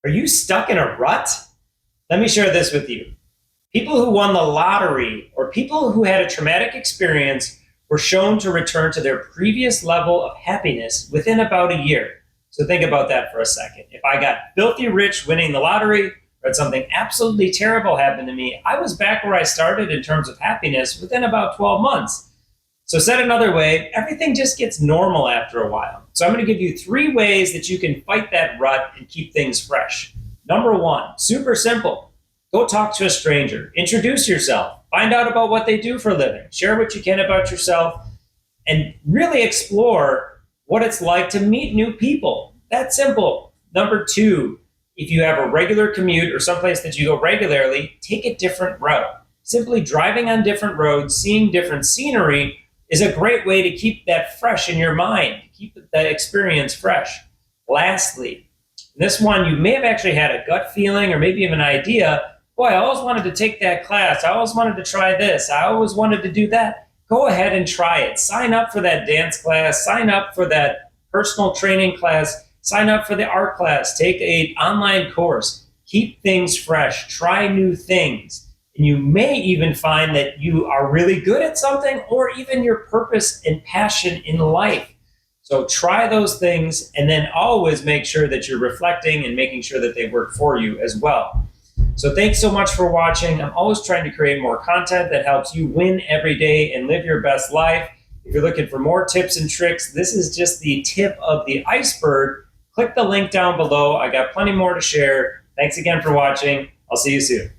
Are you stuck in a rut? Let me share this with you. People who won the lottery or people who had a traumatic experience were shown to return to their previous level of happiness within about a year. So think about that for a second. If I got filthy rich winning the lottery, or had something absolutely terrible happen to me, I was back where I started in terms of happiness within about 12 months. So said another way, everything just gets normal after a while. So I'm going to give you 3 ways that you can fight that rut and keep things fresh. Number 1, super simple. Go talk to a stranger. Introduce yourself. Find out about what they do for a living. Share what you can about yourself and really explore what it's like to meet new people. That's simple. Number 2, if you have a regular commute or someplace that you go regularly, take a different route. Simply driving on different roads, seeing different scenery is a great way to keep that fresh in your mind, keep that experience fresh. Lastly, this one, you may have actually had a gut feeling or maybe even an idea. Boy, I always wanted to take that class. I always wanted to try this. I always wanted to do that. Go ahead and try it. Sign up for that dance class. Sign up for that personal training class. Sign up for the art class. Take an online course. Keep things fresh. Try new things. And you may even find that you are really good at something or even your purpose and passion in life. So try those things and then always make sure that you're reflecting and making sure that they work for you as well. So thanks so much for watching. I'm always trying to create more content that helps you win every day and live your best life. If you're looking for more tips and tricks, this is just the tip of the iceberg. Click the link down below. I got plenty more to share. Thanks again for watching. I'll see you soon.